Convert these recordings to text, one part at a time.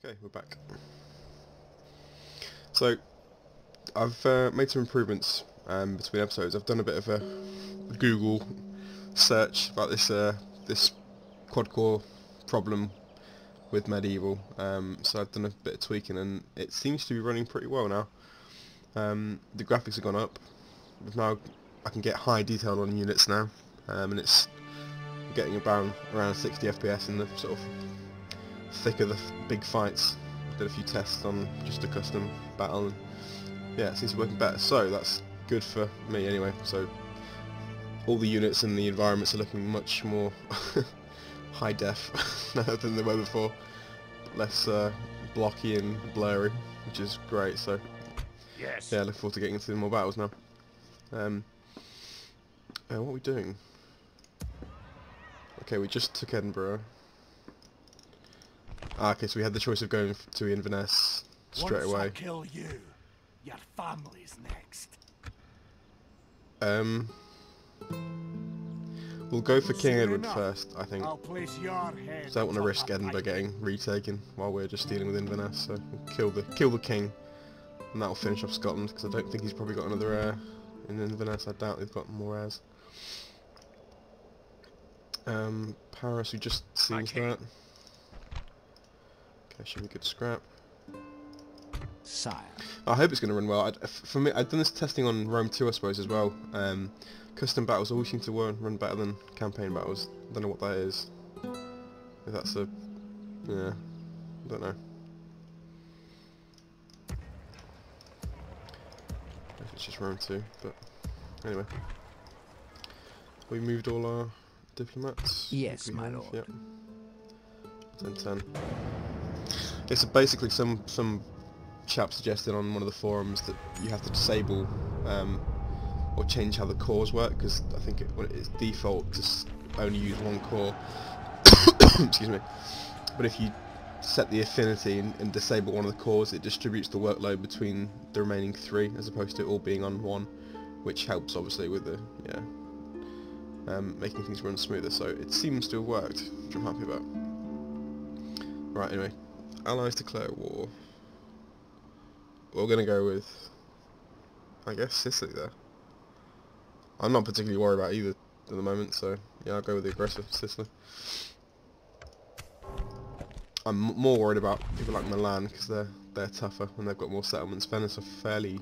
Okay, we're back. So, I've made some improvements between episodes. I've done a bit of a Google search about this quad-core problem with Medieval. So I've done a bit of tweaking, and it seems to be running pretty well now. The graphics have gone up. Now I can get high detail on units now, and it's getting around 60 FPS in the sort of thick of the big fights. Did a few tests on just a custom battle, and yeah, it seems to be working better. So that's good for me anyway. So all the units and the environments are looking much more high def than they were before. Less blocky and blurry, which is great. So Yes. yeah, I look forward to getting into more battles now. What are we doing? Okay, we just took Edinburgh. Okay, so we had the choice of going to Inverness straight away. Once I kill you, your family's next. We'll go for King Soon Edward enough, first, I think. I'll place your head. So I don't want to atop risk a Edinburgh pike. getting retaken while we're just dealing with Inverness. So we'll kill the king, and that'll finish off Scotland, because I don't think he's probably got another heir in Inverness. I doubt they've got more heirs. Paris, we just seized that. Okay, should be good scrap. Sire. I hope it's going to run well. For me, I've done this testing on Rome 2, I suppose, as well. Custom battles always seem to run better than campaign battles. I don't know what that is. If that's a... yeah, I don't know. If it's just Rome 2, but... anyway. We moved all our diplomats? Yes, We my have, lord. Yep. 10-10. It's basically some chap suggested on one of the forums that you have to disable or change how the cores work, because I think when it's default to only use one core. Excuse me. But if you set the affinity and disable one of the cores, it distributes the workload between the remaining three, as opposed to it all being on one, which helps obviously with the making things run smoother. So it seems to have worked, which I'm happy about. Right, anyway, Allies declare war. We're going to go with, I guess, Sicily there. I'm not particularly worried about either at the moment, so yeah, I'll go with the aggressive Sicily. I'm more worried about people like Milan, because they're tougher and they've got more settlements. Venice are fairly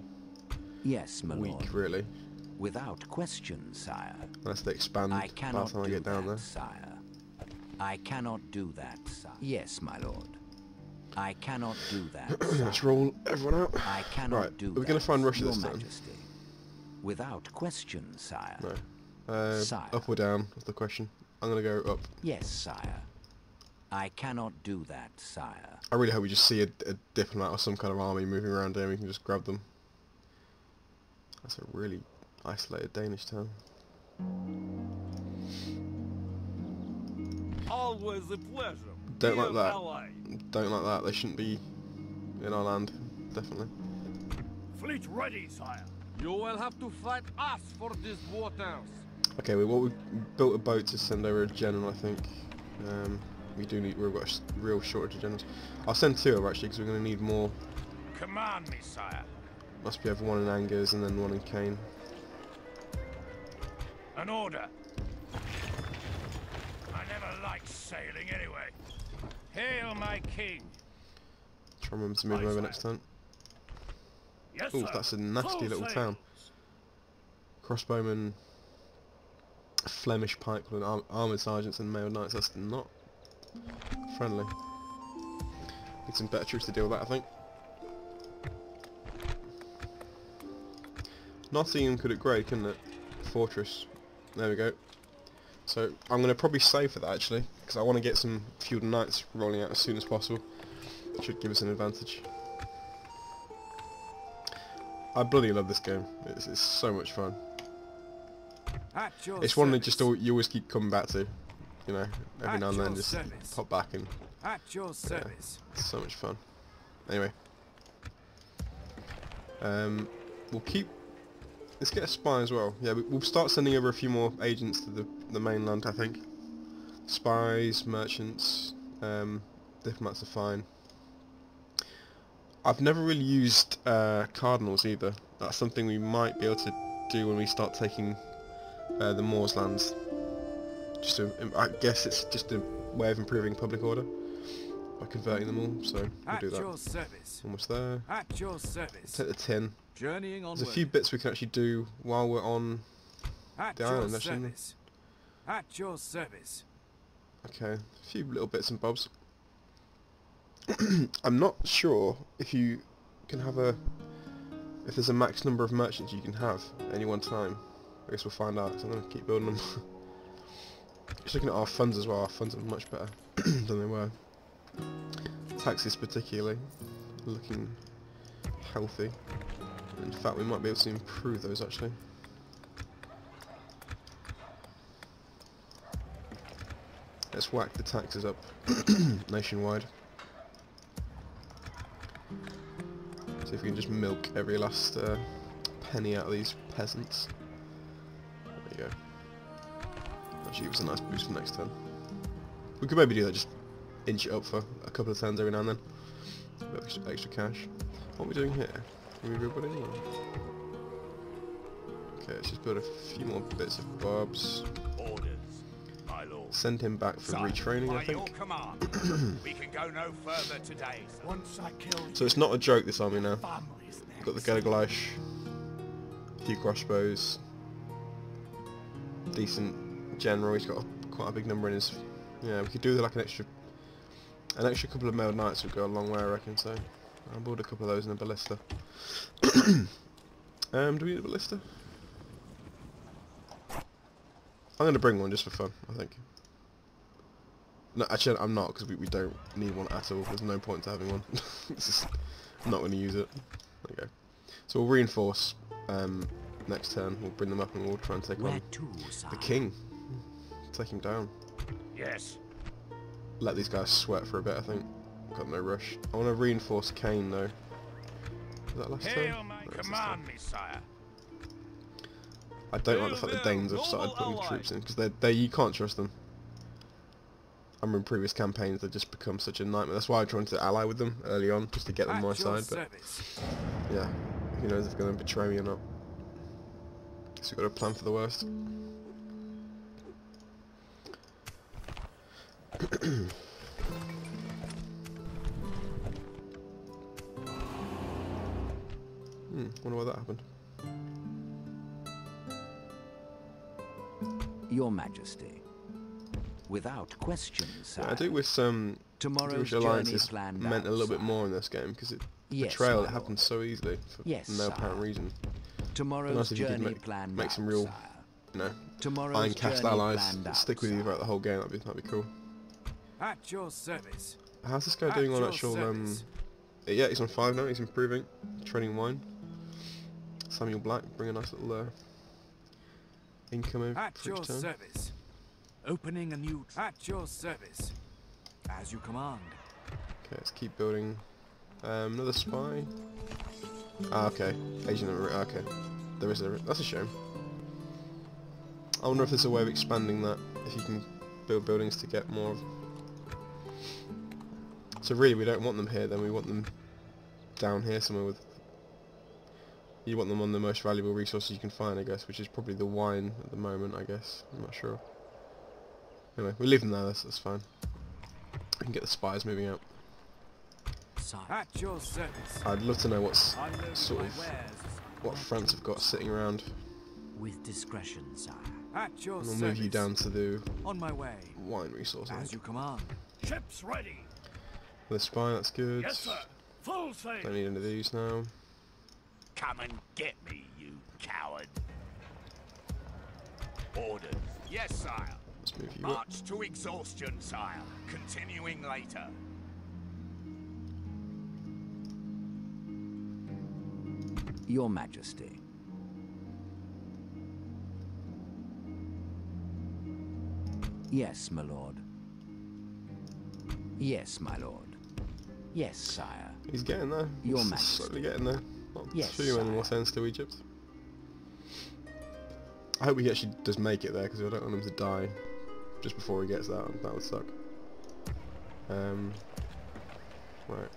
Yes, my weak, lord. really, Without question, sire. unless they expand I by the cannot time I do get down that, there. sire. I cannot do that, sire. Yes, my lord. I cannot do that, Let's sire. roll everyone out. I cannot Right, do are we that, going to find Russia Your this time? Majesty. Without question, sire. No. Sire. Up or down is the question. I'm going to go up. Yes, sire. I cannot do that, sire. I really hope we just see a diplomat or some kind of army moving around here and we can just grab them. That's a really isolated Danish town. Always a pleasure. Don't like Dear that. ally. Don't like that. They shouldn't be in our land. Definitely. Fleet ready, sire. You will have to fight us for these waters. Okay, we built a boat to send over a general, I think. We've got a real shortage of generals. I'll send two over actually, because we're going to need more. Command me, sire. Must be over one in Angers and then one in Caen. An order. I never liked sailing anyway. Hail my king. Try and remember to move Aye, over sire. next time. Yes, Oh, sir. that's a nasty Full little sails. town. Crossbowmen, Flemish pikemen, armoured sergeants and mailed knights. That's not friendly. Need some better troops to deal with that, I think. Nottingham could upgrade, couldn't it? Fortress. There we go. So I'm going to probably save for that actually, because I want to get some feudal knights rolling out as soon as possible. Should give us an advantage. I bloody love this game. It's so much fun. At your It's one that service. just you always keep coming back to. You know, every At now and then your just service. pop back and At your service. it's so much fun. Anyway. We'll keep... Let's get a spy as well. Yeah, we'll start sending over a few more agents to the mainland, I think. Spies, merchants, diplomats are fine. I've never really used cardinals either. That's something we might be able to do when we start taking the Moors lands. I guess it's just a way of improving public order by converting them all. So we'll do that. Your service. Almost there. At your service. Take the tin. Journeying onward. There's a few bits we can actually do while we're on At the your island. Actually. service. At your service. Okay, a few little bits and bobs. I'm not sure if you can have if there's a max number of merchants you can have at any one time. I guess we'll find out, so I'm going to keep building them. Just looking at our funds as well, our funds are much better than they were. Taxes particularly, looking healthy. In fact, we might be able to improve those actually. Let's whack the taxes up nationwide. See if we can just milk every last penny out of these peasants. There you go. Actually, give us a nice boost for next turn. We could maybe do that, just inch it up for a couple of turns every now and then. A bit of extra cash. What are we doing here? Are we rebuilding? Okay, let's just build a few more bits of bobs. Orders, my lord. Send him back for retraining, I By your think. command, we can go no further today. Once I kill So it's not a joke, this army now. families We've got the Gelaglash, a few crossbows, decent general. He's got quite a big number in his. Yeah, we could do like an extra couple of mailed knights would go a long way, I reckon. So I'll build a couple of those in a ballista. Do we need a ballista? I'm going to bring one just for fun, I think. No, actually I'm not, because we don't need one at all. There's no point to having one. I'm not going to use it. There you go. So we'll reinforce next turn. We'll bring them up and we'll try and take on the king. Take him down. Yes. Let these guys sweat for a bit, I think. Got no rush. I want to reinforce Kane though. Was that last turn? Hail my command, me sire. I don't like the fact that Danes have started putting troops in, because you can't trust them. I remember in previous campaigns they've just become such a nightmare. That's why I tried to ally with them early on, just to get them on my side, but yeah, who knows if they're going to betray me or not. So we've got to plan for the worst. Wonder why that happened. Your Majesty. Without question, sir. Yeah, I do wish Jewish alliances meant a little bit more in this game, because betrayal it happens so easily for no apparent reason. Tomorrow's nice if you journey could planned make some real, iron cast allies that stick with you throughout the whole game. That'd be cool. At your service. How's this guy doing on actual? Yeah, he's on 5 now. He's improving. Trading wine. Samuel Black, bring a nice little income over At for your each turn. service. Opening a new. At your service. As you command. Okay, let's keep building. Another spy. Ah, okay. Agent of okay. There is that's a shame. I wonder if there's a way of expanding that. If you can build buildings to get more. So really, we don't want them here. Then we want them down here somewhere with. You want them on the most valuable resources you can find, I guess, which is probably the wine at the moment, I guess. I'm not sure. Anyway, we'll leave them there, that's fine. We can get the spies moving out. At your service. I'd love to know what's sort of what France have got sitting around. With discretion, sire. At your And we'll service. move you down to the On my way. wine resource. As you command. Ships ready. The spy, that's good. Yes, sir. Full sail. Don't need any of these now. Come and get me, you coward. Orders. Yes, sire. Let's move you up. March to exhaustion, sire. Continuing later. Your Majesty. Yes, my lord. Yes, my lord. Yes, sire. He's getting there. Your He's Majesty. slowly getting there. Not Yes, too many sire. more sends to Egypt. I hope he actually does make it there, because I don't want him to die just before he gets that. That would suck. Right.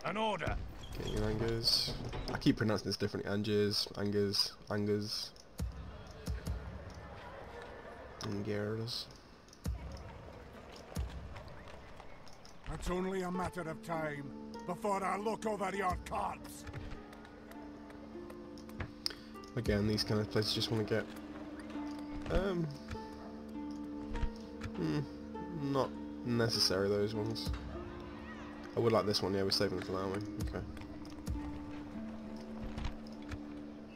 An order. Get your Angers. I keep pronouncing this differently. Angers. Angers. Angers. Angers. It's only a matter of time before I look over your corpse. Again, these kind of places just want to get not necessary, those ones. I would like this one. Yeah, we're saving it for that, aren't we? Okay.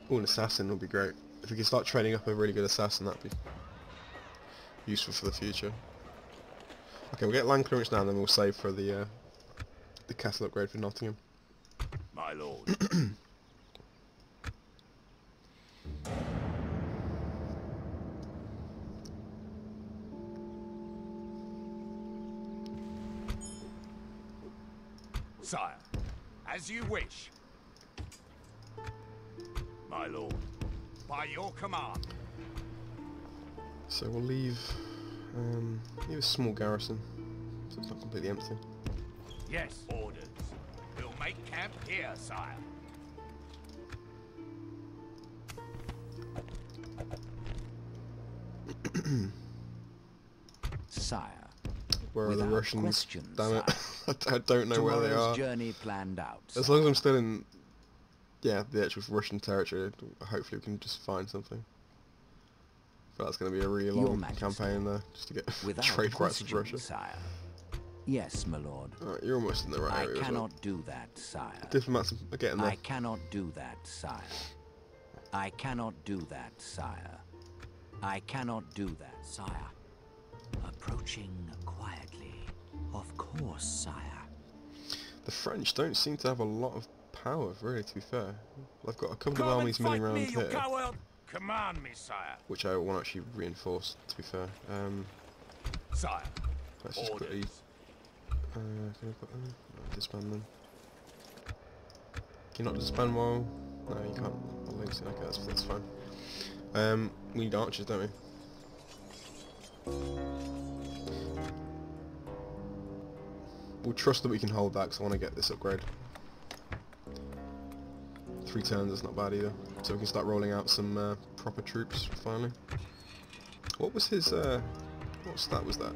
Oh, an assassin would be great. If we could start training up a really good assassin, that'd be useful for the future. Okay, we'll get land clearance now, and then we'll save for the castle upgrade for Nottingham. My lord. Sire, as you wish. My lord, by your command. So we'll leave a small garrison, so it's not completely empty. Yes. Orders. We'll make camp here, sire. Sire. Where are the Without Russians? question, Damn it. sire. I don't know where they Tomorrow's are. journey planned out. As long as I'm still in, yeah, the actual Russian territory, hopefully we can just find something. But that's going to be a really long campaign there, just to get trade rights with Russia. Sire. Yes, my lord. Alright, you're almost in the right area. I as well. cannot do that, sire. Diplomats are getting there. I cannot do that, sire. I cannot do that, sire. I cannot do that, sire. Approaching quietly. Of course, sire. The French don't seem to have a lot of power, really, to be fair. They've got a couple of armies milling around here, Command me, sire. which I want to actually reinforce, to be fair. Sire. Let's just quickly... can I put them? No, disband them. Can you not disband while... No, you can't. I'll link it. Okay, that's fine. We need archers, don't we? We'll trust that we can hold that, because I want to get this upgrade. 3 turns, that's not bad either. So we can start rolling out some proper troops, finally. What was his... what stat was that?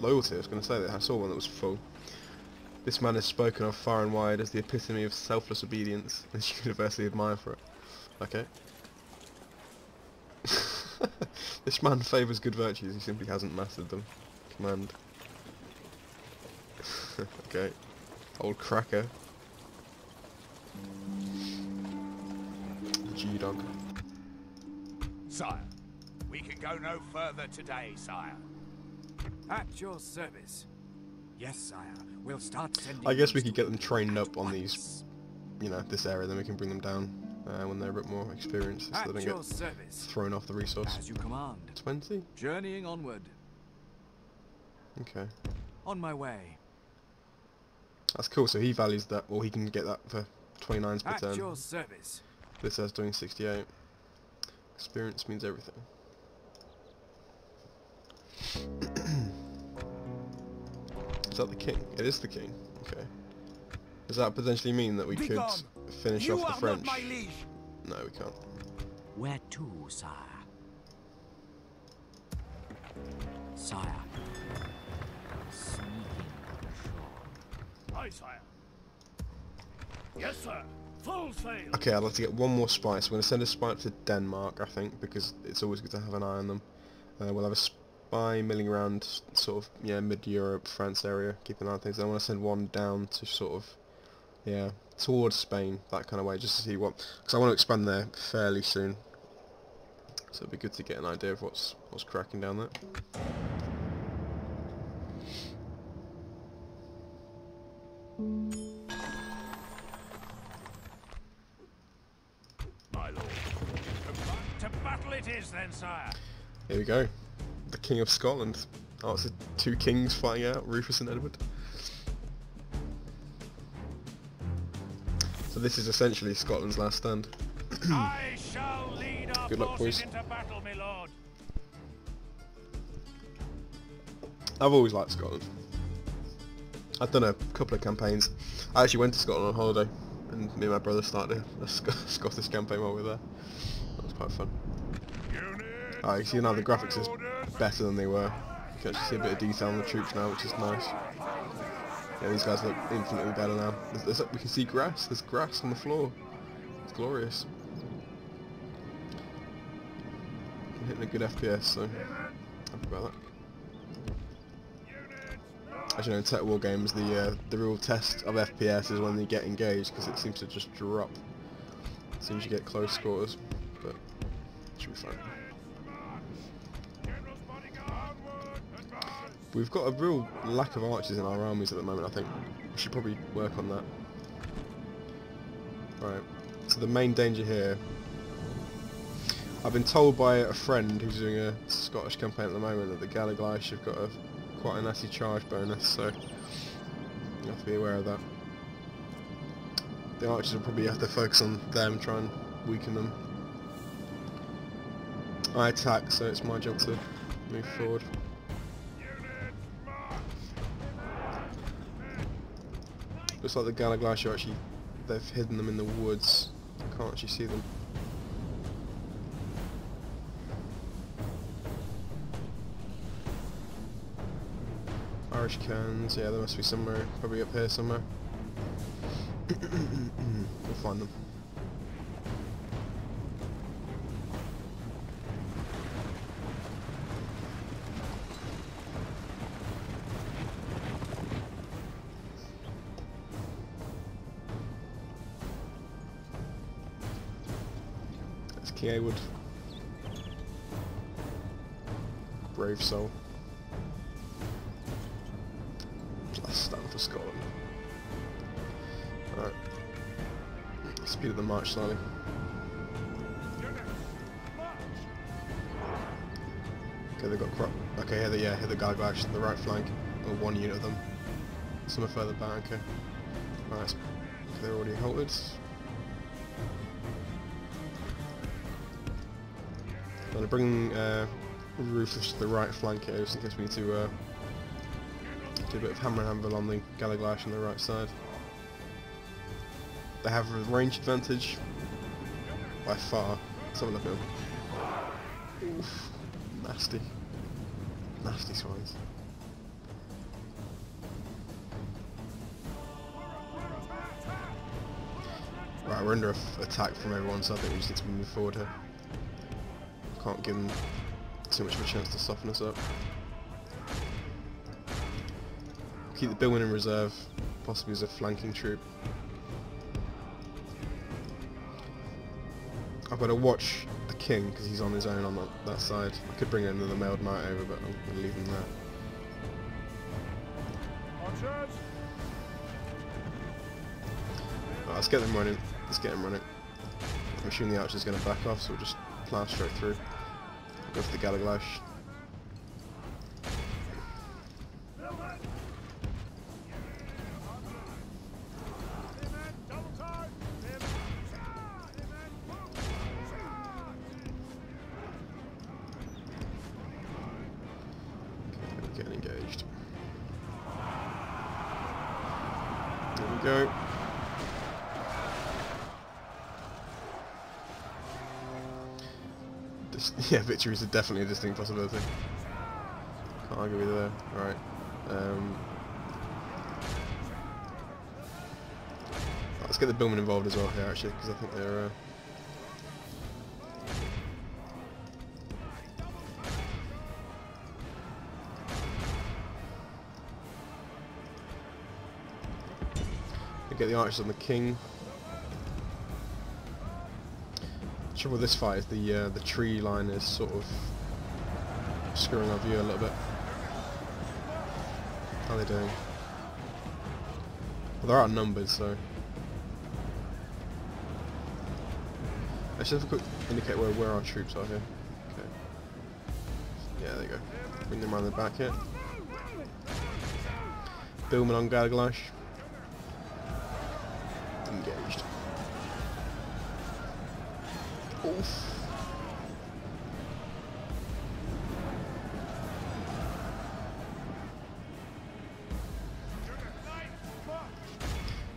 Loyalty, I was going to say that. I saw one that was full. This man is spoken of far and wide as the epitome of selfless obedience, and is universally admired for it. Okay. This man favours good virtues, he simply hasn't mastered them. Command. Okay. Old cracker. The G-Dog. Sire, we can go no further today, sire. At your service. Yes, sire. We'll start sending. I guess we could get them trained up on these, you know, this area, then we can bring them down when they're a bit more experienced, so they don't get thrown off the resource. As you command. 20? Journeying onward. Okay. On my way. That's cool, so he values that, or he can get that for 29s per At turn. your service. This says doing 68. Experience means everything. Is that the king? It is the king. Okay. Does that potentially mean that we could finish off the French? No, we can't. Where to, sire? Sire. Sneaking ashore. Aye, sire. Yes, sir. Full sail. Okay, I'd like to get one more spy, so we're going to send a spy to Denmark, I think, because it's always good to have an eye on them. We'll have a spy milling around sort of, yeah, mid-Europe, France area, keeping an eye on things. I want to send one down to sort of, yeah, towards Spain, that kind of way, just to see what, because I want to expand there fairly soon. So it'd be good to get an idea of what's cracking down there. My lord. To battle it is then, sire. Here we go. The King of Scotland. Oh, it's the 2 kings fighting out, Rufus and Edward. So this is essentially Scotland's last stand. I shall lead our Good luck, forces boys. into battle, my lord. I've always liked Scotland. I've done a couple of campaigns. I actually went to Scotland on holiday and me and my brother started a Scottish campaign while we were there. That was quite fun. Oh, you see now the graphics is better than they were. You can actually see a bit of detail on the troops now, which is nice. Yeah, these guys look infinitely better now. We can see grass. There's grass on the floor. It's glorious. I'm hitting a good FPS, so happy about that. As you know, in Total War games, the real test of FPS is when you get engaged, because it seems to just drop as soon as you get close quarters. But it should be fine. We've got a real lack of archers in our armies at the moment, I think. We should probably work on that. Right, so the main danger here... I've been told by a friend who's doing a Scottish campaign at the moment that the Gallaglash have got quite a nasty charge bonus, so you have to be aware of that. The archers will probably have to focus on them, try and weaken them. I attack, so it's my job to move forward. Looks like the Gallaglash are actually, they've hidden them in the woods. I can't actually see them. Irish cans, yeah, there must be somewhere, probably up here somewhere. We'll find them. That's King Awood. Brave soul. Stand for Scotland. Alright. Speed of the march slightly. Okay, they've got okay, here the Gallaglash on the right flank. Or one unit of them. Some are further back, okay. Right, they're already halted. I'm going to bring Rufus to the right flank here, just in case we need to do a bit of hammer and anvil on the Gallaglash on the right side. They have a range advantage by far. Let's have a look at them. Oof, nasty. Nasty swines. Right, we're under attack from everyone, so I think we just need to move forward here. Can't give them too much of a chance to soften us up. Keep the Billman in reserve, possibly as a flanking troop. I've got to watch the king because he's on his own on that side. I could bring another mailed knight over, but I'm going to leave him there. Right, let's get them running. Let's get him running. I'm assuming the archer's going to back off, so we'll just plough straight through. Go for the Gallaglash. Getting engaged. There we go. Yeah, victory is definitely a distinct possibility. Can't argue with you there. Alright. Let's get the Billman involved as well here, actually, because I think they're... get the archers on the king. The trouble with this fight is the tree line is sort of screwing our view a little bit. How are they doing? Well, they're outnumbered, so... Let's just have a quick indicate where our troops are here. Okay. Yeah, there you go. Bring them around the back here. Billman on Gallaglash. Engaged. Oof.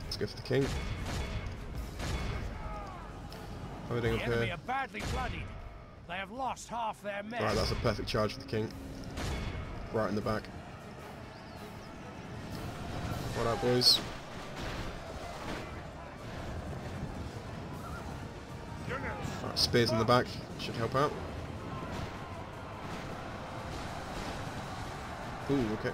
Let's go for the king. How are we doing The up enemy here? are badly bloodied. They have lost half their men. Right, that's a perfect charge for the king. Right in the back. What up, boys? Right, spears in the back. Should help out. Ooh, okay.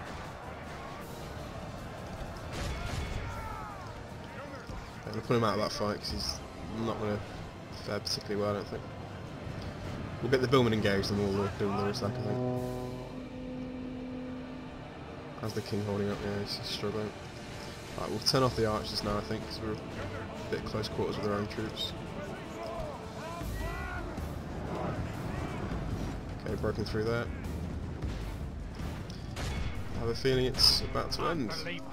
I'm going to put him out of that fight because he's not going to fare particularly well, I don't think. We'll get the Billman engaged and we'll do the rest, I think. How's the king holding up? Yeah, he's struggling. Right, we'll turn off the archers now, I think, because we're a bit close quarters with our own troops. Okay, broken through there. I have a feeling it's about to end. Unbelievable.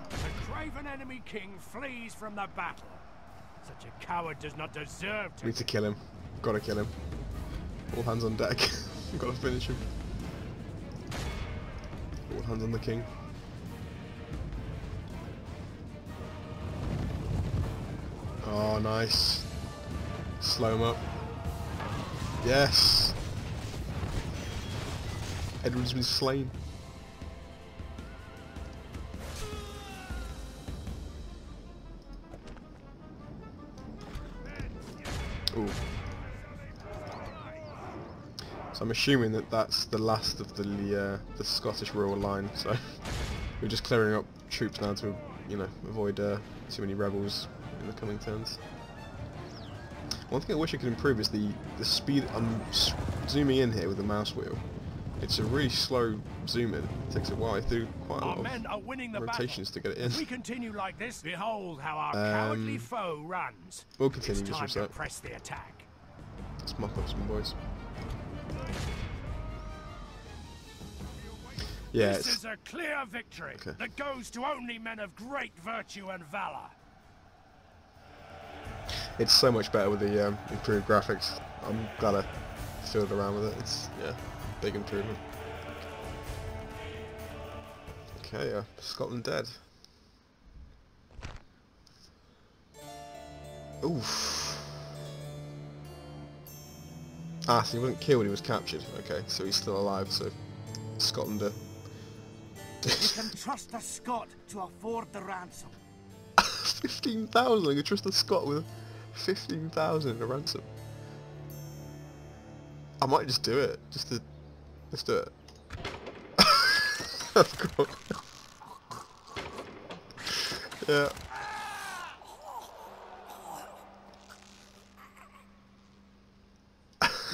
The craven enemy king flees from the battle. Such a coward does not deserve to. Need to kill him. Gotta kill him. All hands on deck. Gotta finish him. All hands on the king. Oh, nice. Slow him up. Yes! Edward's been slain. Ooh. So I'm assuming that that's the last of the Scottish royal line. So we're just clearing up troops now to, you know, avoid too many rebels in the coming turns. One thing I wish I could improve is the speed. I'm zooming in here with the mouse wheel. It's a really slow zoom in. It takes a while. I do quite a Our lot men are winning the of rotations to battle. get it in. If we continue like this, behold how our cowardly foe runs. We'll continue It's just time for a to sec. press the attack. Let's mop up some boys. Yeah, This it's is a clear victory Okay. that goes to only men of great virtue and valor. so much better with the improved graphics. I'm glad I fiddled around with it. It's, yeah, big improvement. Okay, Scotland dead. Oof. Ah, so he wasn't killed, he was captured. Okay, so he's still alive, so Scotland are... We can trust the Scot to afford the ransom. 15,000! I could trust a Scot with 15,000 in a ransom. I might just do it, let's do it. Of course. Yeah.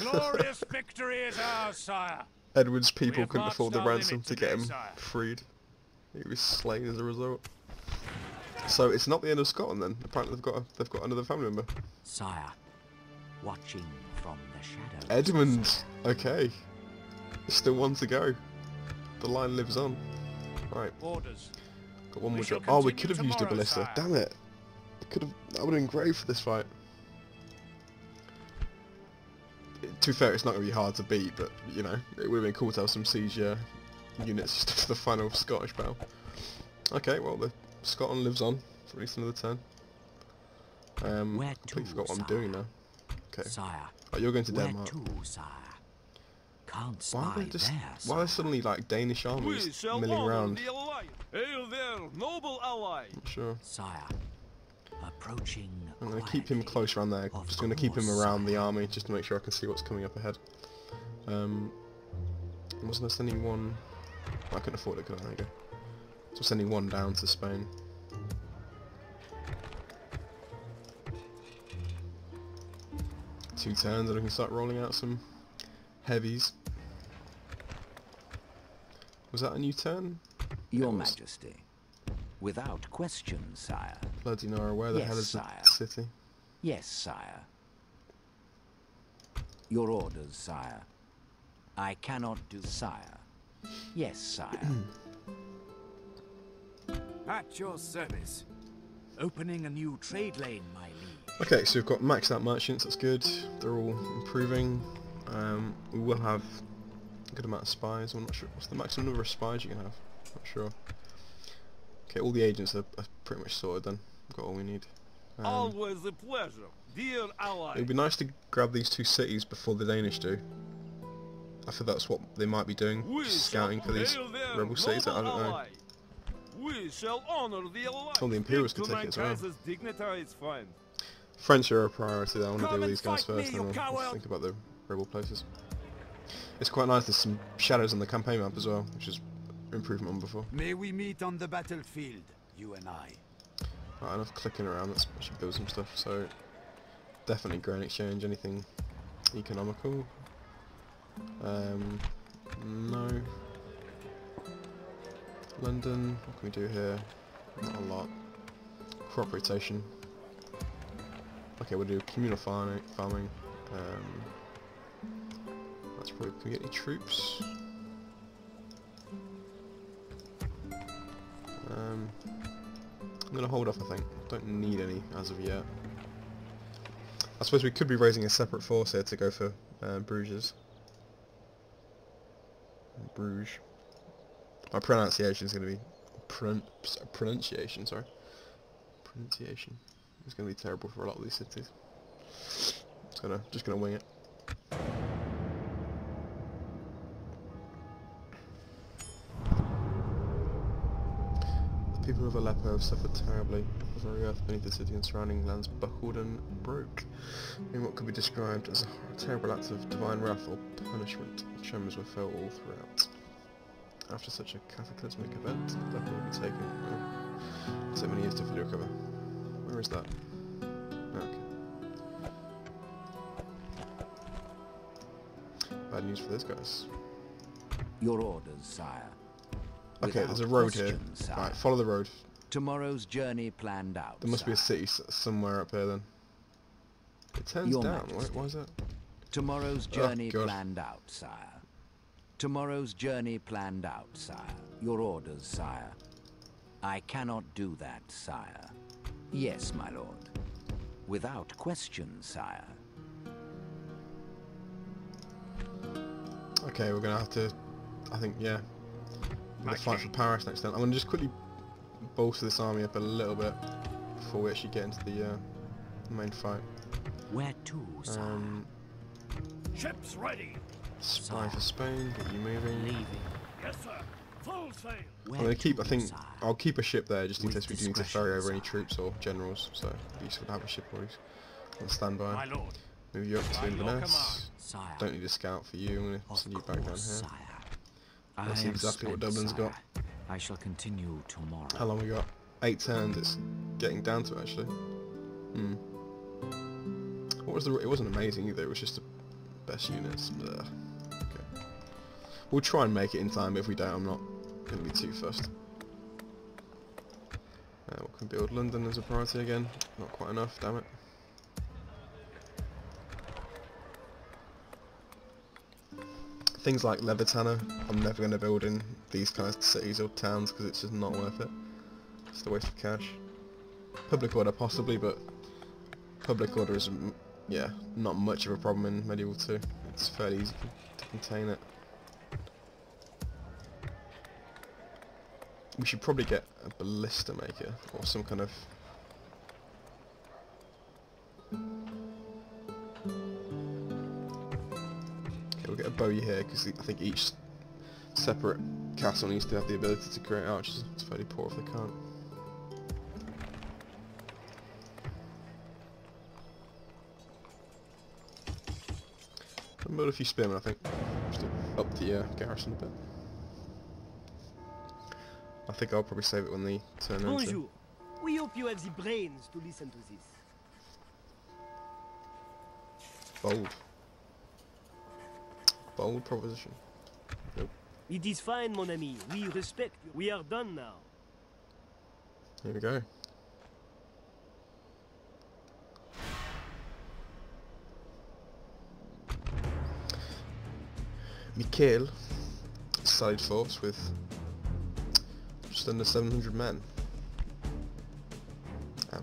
Glorious victory is ours, sire. Edward's people have couldn't marched afford the our ransom limit to get him today, sire. freed. He was slain as a result. So it's not the end of Scotland then. Apparently they've got another family member. Sire, watching from the shadows. Edmund. Okay. There's still one to go. The line lives on. Right. Orders. Got one We more shall job. Oh, we continue could have used a tomorrow, ballista. sire. Damn it. That would have been great for this fight. To be fair, it's not going to be hard to beat, but, you know, it would have been cool to have some siege units just for the final Scottish battle. Okay, well, the Scotland lives on for at least another turn. Where Completely to, forgot what I'm sire? doing now. Okay. Sire, Oh, you're going to where Denmark. to, sire? Can't Why are spy there just... there, Why are there sire. suddenly, like, Danish We armies shall milling honor around? the alliance. Hail there, noble ally. Not sure. Sire, approaching I'm going to keep him quietly. close around there. Of Just going to keep him course, around the sire. army, just to make sure I can see what's coming up ahead. Wasn't I sending one... I couldn't afford it, could I? There you go. So I'm sending one down to Spain. Two turns and I can start rolling out some heavies. Was that a new turn? Your It was. Majesty. Without question, sire. Bloody Nora, where the Yes, hell is sire. the city? Yes, sire. Your orders, sire. I cannot do, sire. Yes, sire. At your service. Opening a new trade lane, my liege. Okay, so we've got maxed out merchants, that's good. They're all improving. We will have a good amount of spies. I'm not sure. What's the maximum number of spies you can have? Not sure. Okay, all the agents are pretty much sorted then. We've got all we need. Always a pleasure, dear ally. It would be nice to grab these 2 cities before the Danish do. I feel that's what they might be doing, just scouting for these rebel cities. I don't know. We shall honor the alliance. All the Imperials could take it as well. Dignitaries, friend. French are a priority though. I want to Come deal with and these guys fight me, first, you and then coward! think about the rebel places. It's quite nice. There's some shadows on the campaign map as well, which is an improvement on before. May we meet on the battlefield, you and I. Right, enough clicking around. Let's actually build some stuff. So definitely grain exchange. Anything economical? No. London. What can we do here? Not a lot. Crop rotation. Okay, we'll do communal farming. That's probably. Can we get any troops? I'm gonna hold off. I think. Don't need any as of yet. I suppose we could be raising a separate force here to go for Bruges. Bruges. My pronunciation is going to be pronunciation. Sorry, pronunciation. It's going to be terrible for a lot of these cities. Just gonna wing it. The people of Aleppo have suffered terribly. The very earth beneath the city and surrounding lands buckled and broke in what could be described as a terrible act of divine wrath or punishment. Tremors were felt all throughout. After such a cataclysmic event, the leper will be taken. It'll take many years to fully recover. Where is that? Okay. Bad news for those guys. Your orders, sire. Okay, Without there's a road question, here. sire. Right, follow the road. Tomorrow's journey planned out. There must be a sire. city somewhere up here then. It turns Your down. Majesty. Why is that? Tomorrow's Oh, journey God. planned out, sire. Tomorrow's journey planned out, sire. Your orders, sire. I cannot do that, sire. Yes, my lord. Without question, sire. Okay, we're gonna have to. I think, yeah. We're gonna fight for Paris next time. I'm gonna just quickly bolster this army up a little bit before we actually get into the main fight. Where to, sire? Ships ready. Spy for Spain. Get you moving. Leaving. Yes, sir. Full sail. Where I'm gonna keep. I to, think sire? I'll keep a ship there just in With case we do need to discretion, ferry over any sire. troops or generals. So it'd be useful to have a ship always on standby. My lord. Move you up to By your Inverness. Sire. Don't need a scout for you. I'm gonna Of send you back down here. course, sire. I Let's see have exactly what spent, Dublin's got. sire. I shall continue tomorrow. How long we got? 8 turns. It's getting down to it, actually. What was the? It wasn't amazing either. It was just the best units. Ugh. Okay. We'll try and make it in time. But if we don't, I'm not going to be too fussed. What can we build? London as a priority again. Not quite enough. Damn it. Things like Levitana, I'm never going to build in these kind of cities or towns because it's just not worth it. It's a waste of cash. Public order possibly, but public order is, yeah, not much of a problem in Medieval 2. It's fairly easy to contain it. We should probably get a ballista maker or some kind of... We'll get a bowyer here because I think each separate castle needs to have the ability to create archers. It's fairly poor if they can't. I'll build a few spearmen, I think, just to up the garrison a bit. I think I'll probably save it when they turn into... Bonjour. We hope you have the brains to listen to this. Bold. Bold proposition. Nope. It is fine, mon ami. We respect you. We are done now. Here we go. Mikhail side force with just under 700 men. Ouch.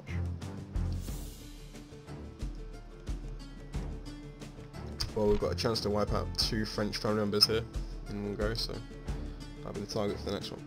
Well, we've got a chance to wipe out 2 French family members here in one go, so that'll be the target for the next one.